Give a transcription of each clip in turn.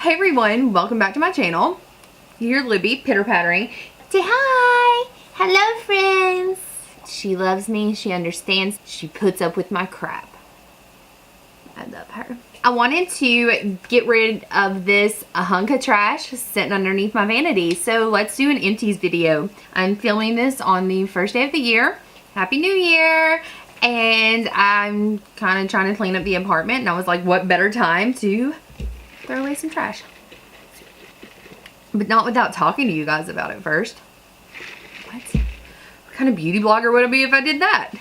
Hey everyone, welcome back to my channel. You're Libby, pitter pattering. Say hi! Hello friends! She loves me, she understands, she puts up with my crap. I love her. I wanted to get rid of this hunk of trash sitting underneath my vanity, so let's do an empties video. I'm filming this on the first day of the year. Happy New Year! And I'm kind of trying to clean up the apartment, and I was like, what better time to throw away some trash? But not without talking to you guys about it first. What kind of beauty blogger would I be if I did that?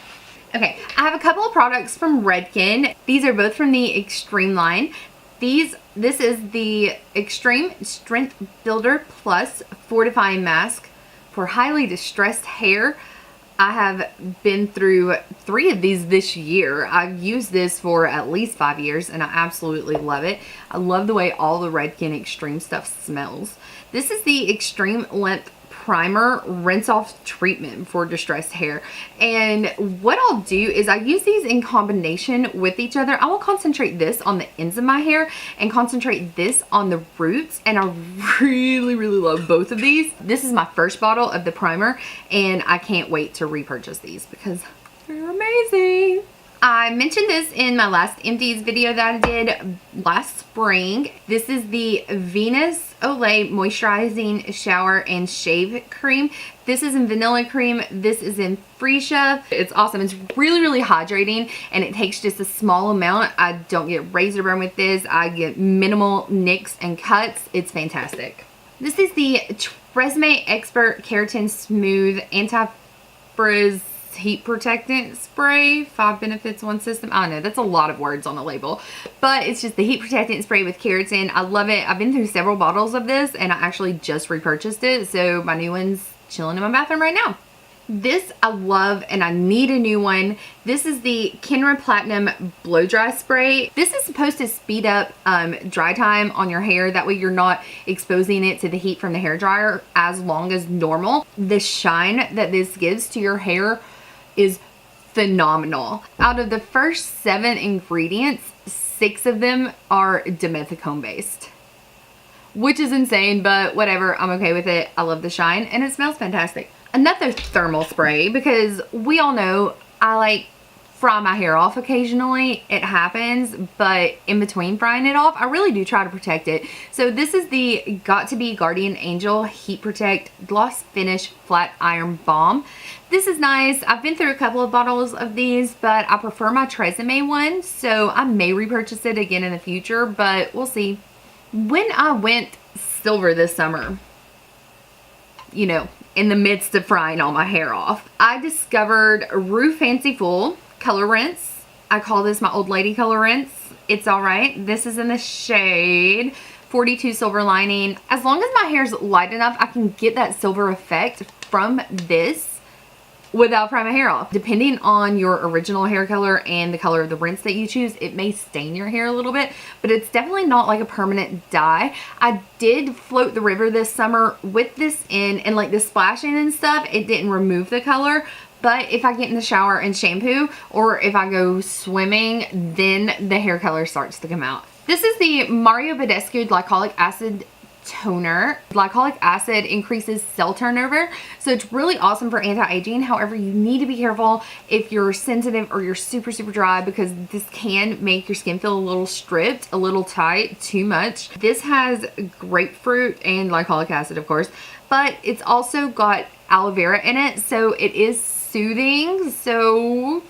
Okay, I have a couple of products from Redken. These are both from the Extreme line. This is the Extreme Strength Builder Plus Fortifying Mask for highly distressed hair. I have been through 3 of these this year. I've used this for at least 5 years and I absolutely love it. I love the way all the Redken Extreme stuff smells. This is the Extreme Length Primer Rinse Off Treatment for distressed hair. And what I'll do is I use these in combination with each other. I will concentrate this on the ends of my hair and concentrate this on the roots. And I really love both of these. This is my first bottle of the primer and I can't wait to repurchase these because they're amazing. I mentioned this in my last empties video that I did last spring. This is the Venus Olay Moisturizing Shower and Shave Cream. This is in vanilla cream. This is in freesia. It's awesome. It's really hydrating and it takes just a small amount. I don't get razor burn with this. I get minimal nicks and cuts. It's fantastic. This is the Tresemme Expert Keratin Smooth Anti-Frizz Heat Protectant Spray. 5 benefits, 1 system. I don't know, that's a lot of words on the label, but it's just the heat protectant spray with keratin. I love it. I've been through several bottles of this and I actually just repurchased it, so my new one's chilling in my bathroom right now. This I love and I need a new one. This is the Kenra Platinum Blow Dry Spray. This is supposed to speed up dry time on your hair. That way you're not exposing it to the heat from the hair dryer as long as normal. The shine that this gives to your hair is phenomenal. Out of the first 7 ingredients, 6 of them are dimethicone based, which is insane, but whatever, I'm okay with it. I love the shine and it smells fantastic. Another thermal spray, because we all know I like fry my hair off occasionally. It happens, but in between frying it off, I really do try to protect it. So this is the Got to Be Guardian Angel Heat Protect Gloss Finish Flat Iron Balm. This is nice. I've been through a couple of bottles of these, but I prefer my Tresemme one, so I may repurchase it again in the future, but we'll see. When I went silver this summer, you know, in the midst of frying all my hair off, I discovered Rue Fanciful Color Rinse. I call this my old lady color rinse. It's alright. This is in the shade 42 Silver Lining. As long as my hair's light enough, I can get that silver effect from this without frying my hair off. Depending on your original hair color and the color of the rinse that you choose, it may stain your hair a little bit, but it's definitely not like a permanent dye. I did float the river this summer with this in, and like the splashing and stuff, it didn't remove the color. But if I get in the shower and shampoo, or if I go swimming, then the hair color starts to come out. This is the Mario Badescu Glycolic Acid Toner. Glycolic acid increases cell turnover, so it's really awesome for anti-aging. However, you need to be careful if you're sensitive or you're super dry, because this can make your skin feel a little stripped, a little tight, too much. This has grapefruit and glycolic acid, of course, but it's also got aloe vera in it, so it is soothing. So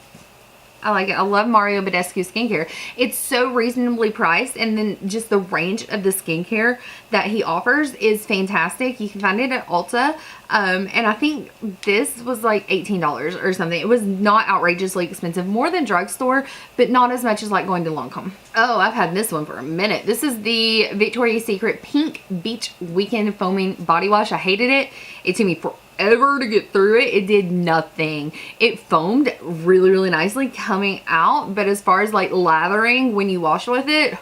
I like it. I love Mario Badescu skincare. It's so reasonably priced, and then just the range of the skincare that he offers is fantastic. You can find it at Ulta, and I think this was like $18 or something. It was not outrageously expensive, more than drugstore, but not as much as like going to Lancome. Oh, I've had this one for a minute. This is the Victoria's Secret Pink Beach Weekend Foaming Body Wash. I hated it. It took me forever to get through it. It did nothing. It foamed really nicely coming out, but as far as like lathering when you wash with it,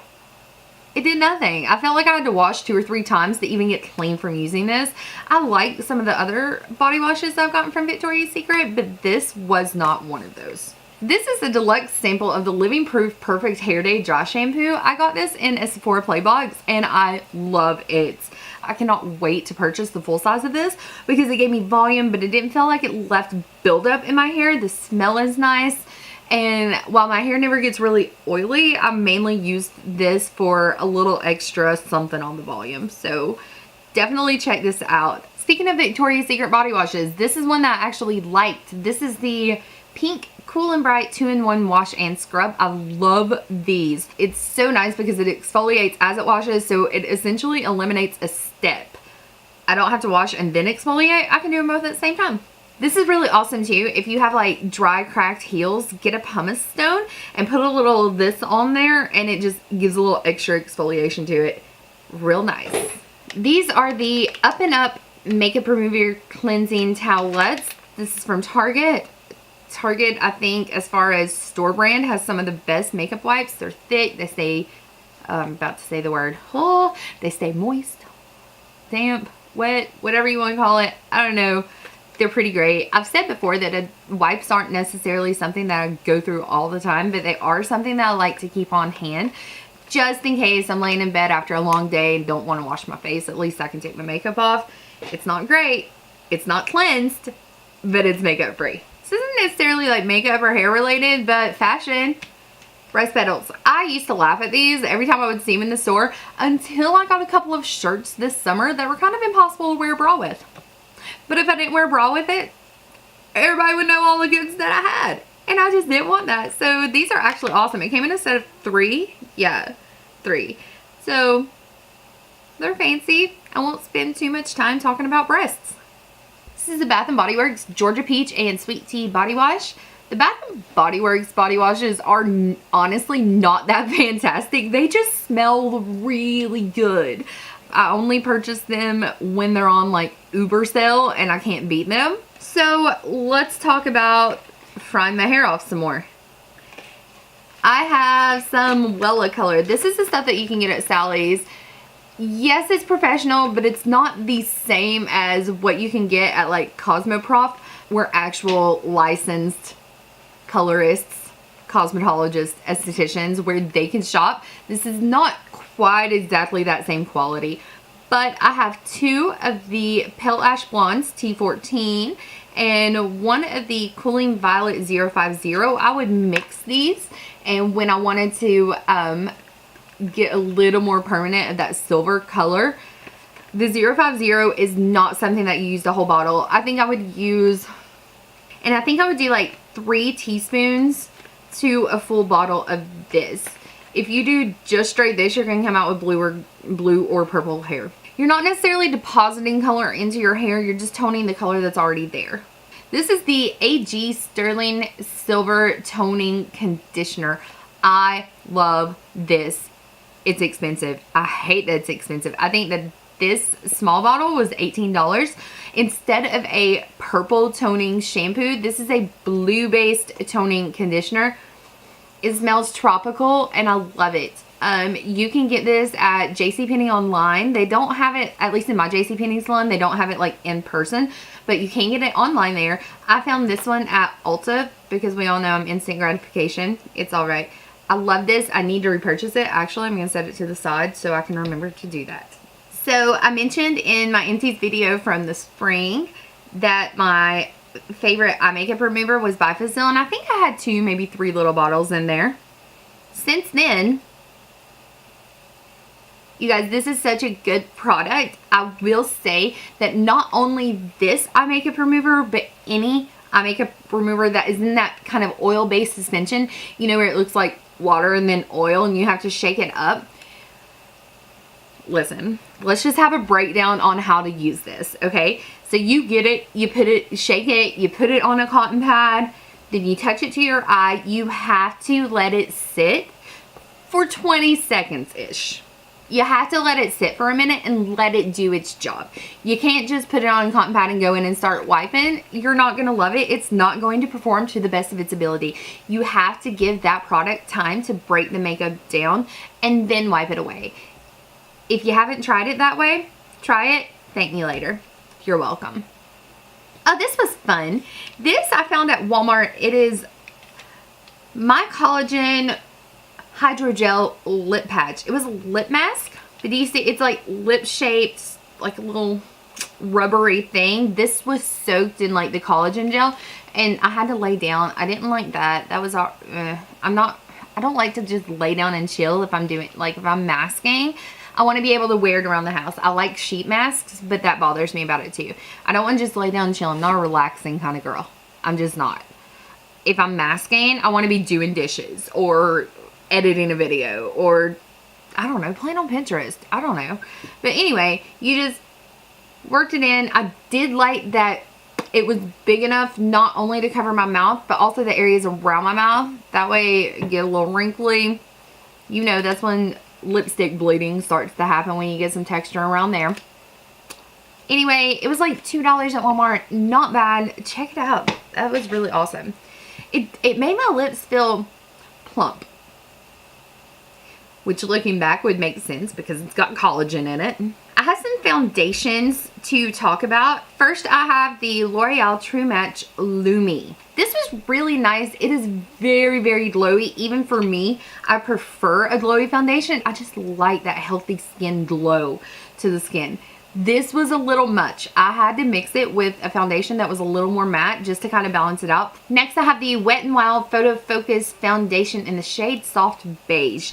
it did nothing. I felt like I had to wash 2 or 3 times to even get clean from using this. I like some of the other body washes I've gotten from Victoria's Secret, but this was not one of those. This is a deluxe sample of the Living Proof Perfect Hair Day Dry Shampoo. I got this in a Sephora Play box and I love it. I cannot wait to purchase the full size of this because it gave me volume, but it didn't feel like it left buildup in my hair. The smell is nice. And while my hair never gets really oily, I mainly use this for a little extra something on the volume. So definitely check this out. Speaking of Victoria's Secret body washes, this is one that I actually liked. This is the Pink Cool and Bright 2-in-1 Wash and Scrub. I love these. It's so nice because it exfoliates as it washes, so it essentially eliminates a step. I don't have to wash and then exfoliate. I can do them both at the same time. This is really awesome too. If you have like dry, cracked heels, get a pumice stone and put a little of this on there and it just gives a little extra exfoliation to it. Real nice. These are the Up and Up Makeup Remover Cleansing Towelettes. This is from Target. Target, I think, as far as store brand, has some of the best makeup wipes. They're thick. They stay, I'm about to say the word, oh, they stay moist, damp, wet, whatever you want to call it. I don't know. They're pretty great. I've said before that wipes aren't necessarily something that I go through all the time, but they are something that I like to keep on hand. Just in case I'm laying in bed after a long day and don't want to wash my face, at least I can take my makeup off. It's not great. It's not cleansed, but it's makeup free. This isn't necessarily like makeup or hair related, but fashion. Rice petals. I used to laugh at these every time I would see them in the store until I got a couple of shirts this summer that were kind of impossible to wear a bra with. But if I didn't wear a bra with it, everybody would know all the goods that I had. And I just didn't want that. So these are actually awesome. It came in a set of 3. Yeah, 3. So they're fancy. I won't spend too much time talking about breasts. This is the Bath & Body Works Georgia Peach and Sweet Tea Body Wash. The Bath & Body Works body washes are honestly not that fantastic. They just smell really good. I only purchase them when they're on like Uber sale and I can't beat them. So let's talk about frying my hair off some more. I have some Wella color. This is the stuff that you can get at Sally's. Yes, it's professional, but it's not the same as what you can get at like Cosmoprof, where actual licensed colorists, cosmetologists, estheticians, where they can shop. This is not quite exactly that same quality, but I have 2 of the Pale Ash Blondes T14 and 1 of the Cooling Violet 050. I would mix these, and when I wanted to get a little more permanent of that silver color, the 050 is not something that you use the whole bottle. I think I would use, and I think I would do like 3 teaspoons to a full bottle of this. If you do just straight this, you're going to come out with blue or purple hair. You're not necessarily depositing color into your hair. You're just toning the color that's already there. This is the AG Sterling Silver Toning Conditioner. I love this. It's expensive. I hate that it's expensive. I think that this small bottle was $18. Instead of a purple toning shampoo, this is a blue-based toning conditioner. It smells tropical and I love it. You can get this at JCPenney online. They don't have it, at least in my JCPenney salon, they don't have it like in person, but you can get it online there. I found this one at Ulta because we all know I'm instant gratification. It's all right. I love this. I need to repurchase it. Actually, I'm going to set it to the side so I can remember to do that. So I mentioned in my empties video from the spring that my favorite eye makeup remover was by Facil, and I think I had 2, maybe 3 little bottles in there. Since then, you guys, this is such a good product. I will say that not only this eye makeup remover, but any eye makeup remover that is in that kind of oil-based suspension, you know, where it looks like water and then oil and you have to shake it up. Listen, let's just have a breakdown on how to use this, okay? So you get it, you put it, shake it, you put it on a cotton pad, then you touch it to your eye. You have to let it sit for 20 seconds-ish. You have to let it sit for a minute and let it do its job. You can't just put it on a cotton pad and go in and start wiping. You're not going to love it. It's not going to perform to the best of its ability. You have to give that product time to break the makeup down and then wipe it away. If you haven't tried it that way, try it. Thank me later. You're welcome. Oh, this was fun. This I found at Walmart. It is my collagen hydrogel lip patch. It was a lip mask, but do you see it's like lip shaped, like a little rubbery thing. This was soaked in like the collagen gel, and I had to lay down. I didn't like that. That was I don't like to just lay down and chill if I'm doing, like if I'm masking. I want to be able to wear it around the house. I like sheet masks, but that bothers me about it too. I don't want to just lay down and chill. I'm not a relaxing kind of girl. I'm just not. If I'm masking, I want to be doing dishes or editing a video or, I don't know, playing on Pinterest. I don't know. But anyway, you just worked it in. I did like that it was big enough not only to cover my mouth, but also the areas around my mouth. That way it get a little wrinkly. You know, that's when lipstick bleeding starts to happen, when you get some texture around there. Anyway, it was like $2 at Walmart. Not bad. Check it out. That was really awesome. It made my lips feel plump, which looking back would make sense because it's got collagen in it. I have some foundations to talk about. First, I have the L'Oreal True Match Lumi. This was really nice. It is very, very glowy. Even for me, I prefer a glowy foundation. I just like that healthy skin glow to the skin. This was a little much. I had to mix it with a foundation that was a little more matte just to kind of balance it out. Next, I have the Wet n Wild Photo Focus Foundation in the shade Soft Beige.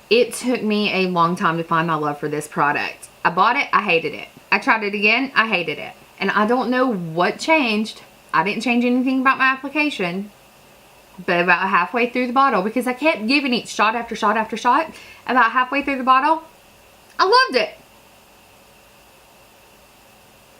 It took me a long time to find my love for this product. I bought it, I hated it. I tried it again, I hated it. And I don't know what changed. I didn't change anything about my application. But about halfway through the bottle, because I kept giving it shot after shot after shot, about halfway through the bottle, I loved it.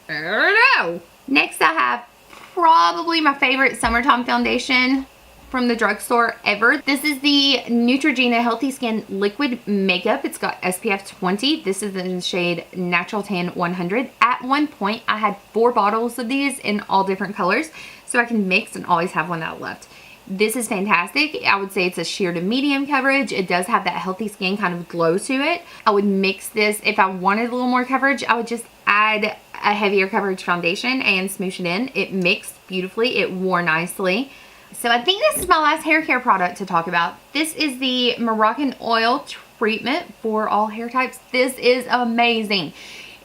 I don't know. Next, I have probably my favorite summertime foundation from the drugstore ever. This is the Neutrogena Healthy Skin Liquid Makeup. It's got SPF 20. This is in the shade Natural Tan 100. At one point, I had 4 bottles of these in all different colors, so I can mix and always have one out left. This is fantastic. I would say it's a sheer to medium coverage. It does have that healthy skin kind of glow to it. I would mix this. If I wanted a little more coverage, I would just add a heavier coverage foundation and smoosh it in. It mixed beautifully. It wore nicely. So I think this is my last hair care product to talk about. This is the Moroccan Oil Treatment for all hair types. This is amazing.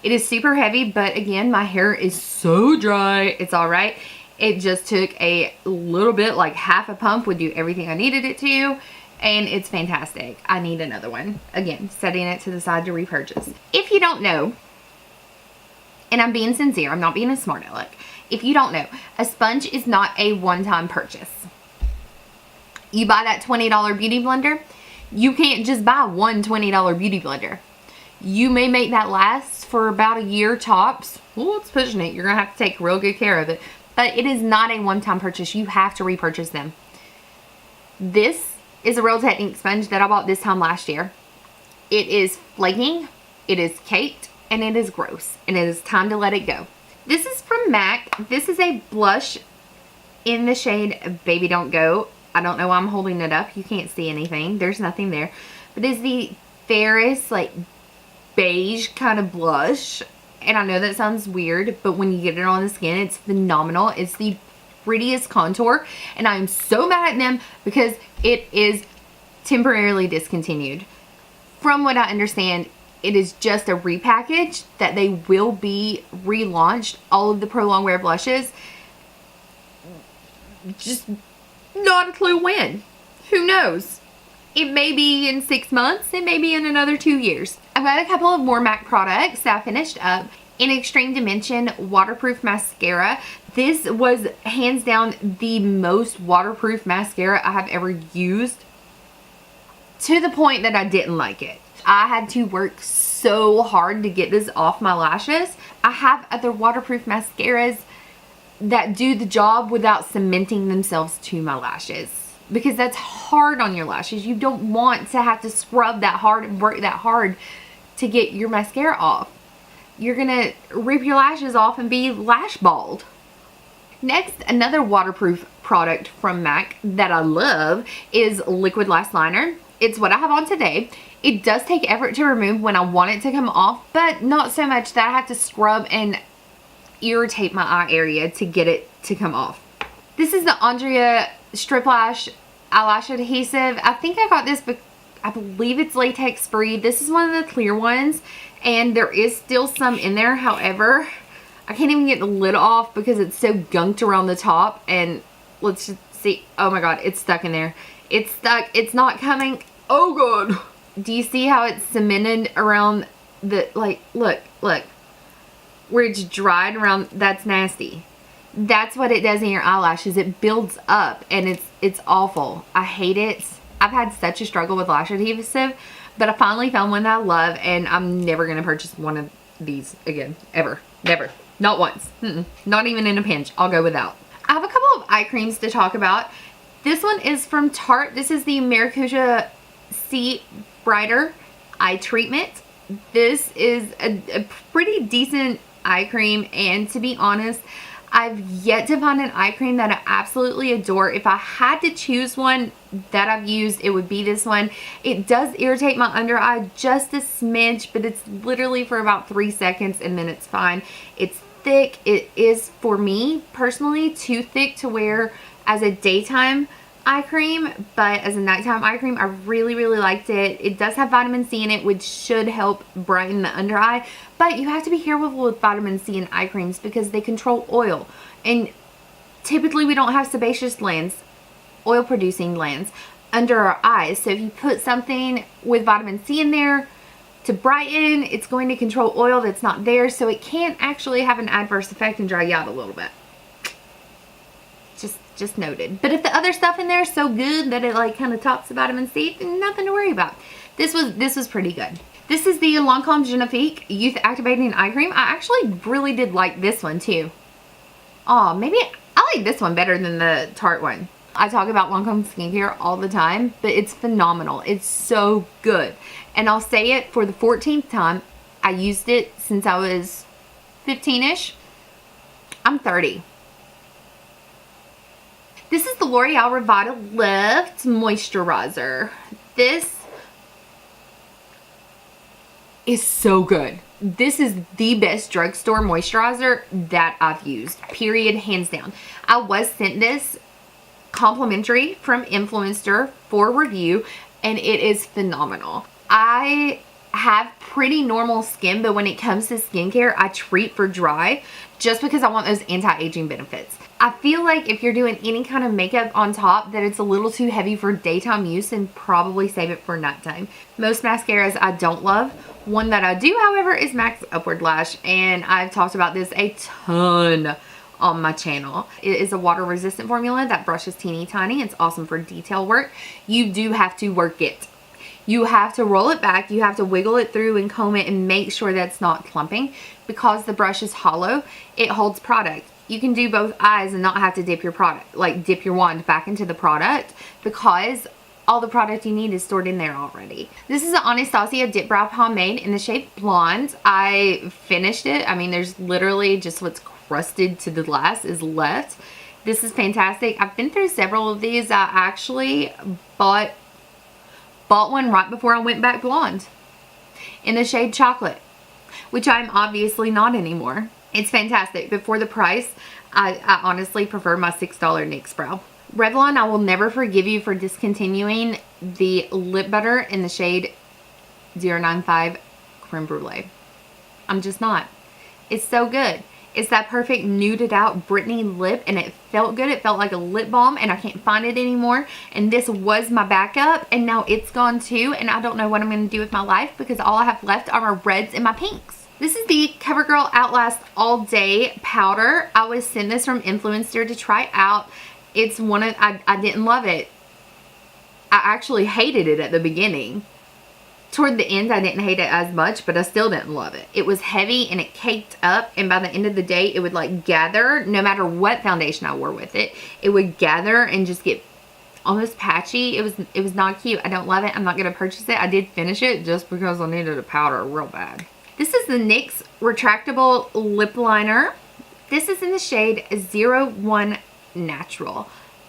It is super heavy, but again, my hair is so dry. It's all right. It just took a little bit, like half a pump would do everything I needed it to, and it's fantastic. I need another one. Again, setting it to the side to repurchase. If you don't know, and I'm being sincere, I'm not being a smart aleck. If you don't know, a sponge is not a one-time purchase. You buy that $20 beauty blender, you can't just buy one $20 beauty blender. You may make that last for about a year tops. Well, it's pushing it. You're going to have to take real good care of it. But it is not a one-time purchase. You have to repurchase them. This is a Real Technique sponge that I bought this time last year. It is flaking, it is caked, and it is gross. And it is time to let it go. This is from MAC. This is a blush in the shade Baby Don't Go. I don't know why I'm holding it up. You can't see anything. There's nothing there. But it's the fairest, like, beige kind of blush. And I know that sounds weird, but when you get it on the skin, it's phenomenal. It's the prettiest contour. And I'm so mad at them because it is temporarily discontinued. From what I understand, it is just a repackage that they will be relaunched. All of the Prolong Wear blushes. Just not a clue when. Who knows? It may be in 6 months. It may be in another 2 years. I've got a couple of more MAC products that I finished up. In Extreme Dimension Waterproof Mascara. This was hands down the most waterproof mascara I have ever used. To the point that I didn't like it. I had to work so hard to get this off my lashes. I have other waterproof mascaras that do the job without cementing themselves to my lashes. Because that's hard on your lashes. You don't want to have to scrub that hard and work that hard to get your mascara off. You're gonna rip your lashes off and be lash bald. Next, another waterproof product from MAC that I love is Liquid Lash Liner. It's what I have on today. It does take effort to remove when I want it to come off, but not so much that I have to scrub and irritate my eye area to get it to come off. This is the Andrea Strip Lash eyelash adhesive. I think I got this, but I believe it's latex free. This is one of the clear ones, and there is still some in there. However, I can't even get the lid off because it's so gunked around the top. And let's just see. Oh my god, it's stuck in there. It's stuck. It's not coming. Oh god. Do you see how it's cemented around the, like, look, where it's dried around? That's nasty. That's what it does in your eyelashes. It builds up, and it's awful. I hate it. I've had such a struggle with lash adhesive, but I finally found one that I love, and I'm never going to purchase one of these again. Ever. Never. Not once. Not even in a pinch. I'll go without. I have a couple of eye creams to talk about. This one is from Tarte. This is the Maracuja Sea Brighter Eye Treatment. This is a pretty decent eye cream, and to be honest, I've yet to find an eye cream that I absolutely adore. If I had to choose one that I've used, it would be this one. It does irritate my under eye just a smidge, but it's literally for about 3 seconds and then it's fine. It's thick. It is, for me personally, too thick to wear as a daytime eye cream, but as a nighttime eye cream, I really liked it. It does have vitamin C in it, which should help brighten the under eye, but you have to be careful with vitamin C in eye creams because they control oil, and typically we don't have sebaceous glands, oil producing glands, under our eyes. So if you put something with vitamin C in there to brighten, it's going to control oil that's not there, so it can actually have an adverse effect and dry you out a little bit. Just noted. But if the other stuff in there is so good that it like kind of tops the vitamin C, then nothing to worry about. This was pretty good. This is the Lancome Genifique Youth Activating Eye Cream. I actually really did like this one too. Oh, maybe I like this one better than the Tarte one. I talk about Lancome skincare all the time, but it's phenomenal. It's so good. And I'll say it for the 14th time. I used it since I was 15-ish. I'm 30. This is the L'Oreal Revitalift Moisturizer. This is so good. This is the best drugstore moisturizer that I've used. Period. Hands down. I was sent this complimentary from Influencer for review, and it is phenomenal. I have pretty normal skin, but when it comes to skincare, I treat for dry just because I want those anti-aging benefits. I feel like if you're doing any kind of makeup on top, that it's a little too heavy for daytime use, and probably save it for nighttime. Most mascaras I don't love. One that I do, however, is MAC's Upward Lash, and I've talked about this a ton on my channel. It is a water resistant formula that brushes teeny tiny. It's awesome for detail work. You do have to work it. You have to roll it back, you have to wiggle it through and comb it and make sure that's not clumping. Because the brush is hollow, it holds product. You can do both eyes and not have to dip your product, like dip your wand back into the product, because all the product you need is stored in there already. This is an Anastasia Dip Brow Pomade in the shade Blonde. I finished it. I mean, there's literally just what's crusted to the glass is left. This is fantastic. I've been through several of these. I actually bought one right before I went back blonde in the shade Chocolate, which I'm obviously not anymore. It's fantastic, but for the price, I honestly prefer my $6 NYX Brow. Revlon, I will never forgive you for discontinuing the lip butter in the shade 095 Creme Brulee. I'm just not. It's so good. It's that perfect nuded out Britney lip, and it felt good. It felt like a lip balm, and I can't find it anymore. And this was my backup, and now it's gone too, and I don't know what I'm going to do with my life because all I have left are my reds and my pinks. This is the CoverGirl Outlast All Day Powder. I was sent this from Influencer to try out. It's one of, I didn't love it. I actually hated it at the beginning. Toward the end, I didn't hate it as much, but I still didn't love it. It was heavy and it caked up, and by the end of the day, it would like gather. No matter what foundation I wore with it, it would gather and just get almost patchy. It was not cute. I don't love it. I'm not going to purchase it. I did finish it just because I needed a powder real bad. This is the NYX Retractable Lip Liner. This is in the shade 01 Natural.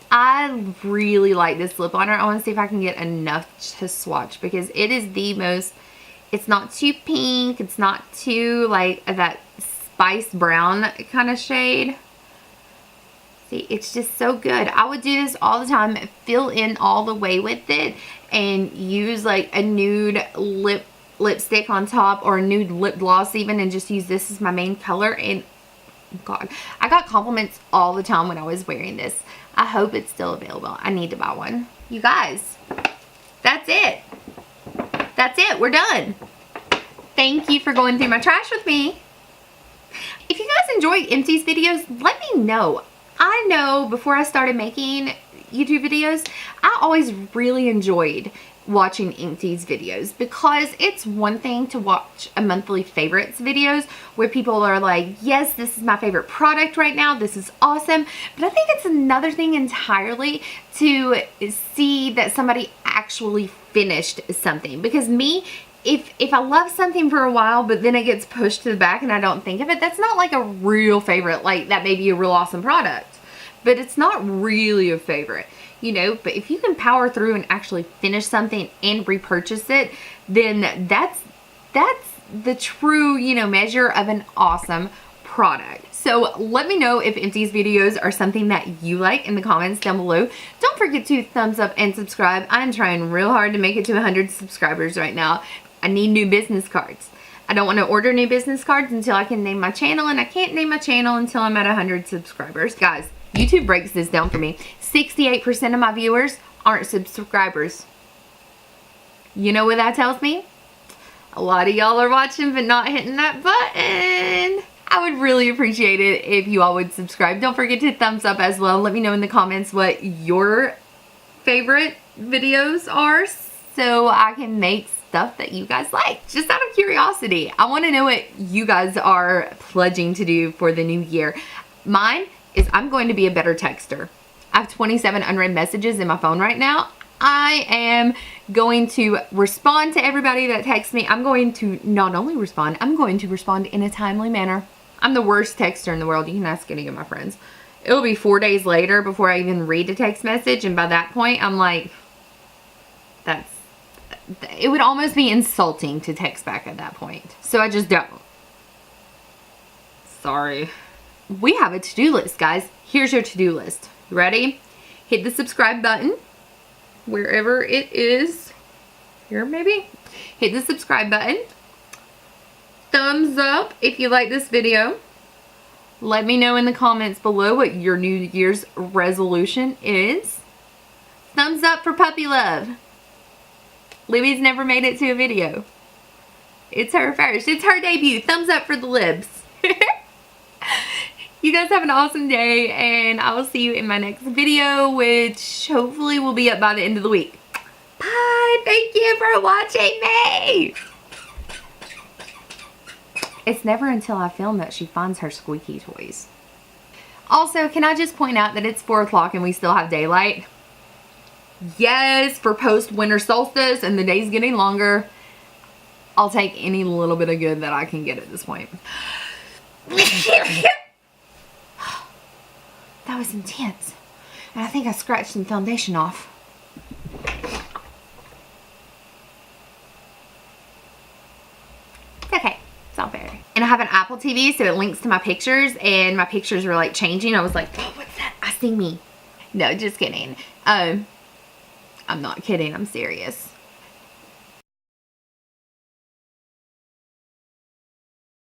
I really like this lip liner. I want to see if I can get enough to swatch because it is the most, it's not too pink. It's not too like that spice brown kind of shade. See, it's just so good. I would do this all the time. Fill in all the way with it and use like a nude lipstick on top or a nude lip gloss even, and just use this as my main color. And God, I got compliments all the time when I was wearing this. I hope it's still available. I need to buy one. You guys, that's it. That's it. We're done. Thank you for going through my trash with me. If you guys enjoy empties videos, let me know. I know before I started making YouTube videos, I always really enjoyed watching empties videos, because it's one thing to watch a monthly favorites videos where people are like, yes, this is my favorite product right now, this is awesome. But I think it's another thing entirely to see that somebody actually finished something. Because me, if I love something for a while but then it gets pushed to the back and I don't think of it, that's not like a real favorite. Like, that may be a real awesome product, but it's not really a favorite, you know. But if you can power through and actually finish something and repurchase it, then that's the true, you know, measure of an awesome product. So let me know if empties videos are something that you like in the comments down below. Don't forget to thumbs up and subscribe. I'm trying real hard to make it to 100 subscribers right now. I need new business cards. I don't want to order new business cards until I can name my channel, and I can't name my channel until I'm at 100 subscribers. Guys, YouTube breaks this down for me. 68% of my viewers aren't subscribers. You know what that tells me? A lot of y'all are watching but not hitting that button. I would really appreciate it if you all would subscribe. Don't forget to thumbs up as well. Let me know in the comments what your favorite videos are so I can make stuff that you guys like. Just out of curiosity, I want to know what you guys are pledging to do for the new year. Mine is I'm going to be a better texter. I have 27 unread messages in my phone right now. I am going to respond to everybody that texts me. I'm going to not only respond, I'm going to respond in a timely manner. I'm the worst texter in the world. You can ask any of my friends. It'll be 4 days later before I even read a text message, and by that point I'm like, it would almost be insulting to text back at that point. So I just don't. Sorry. We have a to-do list, guys. Here's your to-do list. You ready? Hit the subscribe button wherever it is. Here, maybe. Hit the subscribe button. Thumbs up if you like this video. Let me know in the comments below what your New Year's resolution is. Thumbs up for Puppy Love. Libby's never made it to a video. It's her first. It's her debut. Thumbs up for the libs. You guys have an awesome day, and I will see you in my next video, which hopefully will be up by the end of the week. Bye. Thank you for watching me. It's never until I film that she finds her squeaky toys. Also, can I just point out that it's 4 o'clock and we still have daylight? Yes, for post-winter solstice and the day's getting longer. I'll take any little bit of good that I can get at this point. That was intense. And I think I scratched some foundation off. It's okay. It's not fair. And I have an Apple TV, so it links to my pictures, and my pictures were like changing. I was like, oh, what's that? I see me. No, just kidding. I'm not kidding. I'm serious.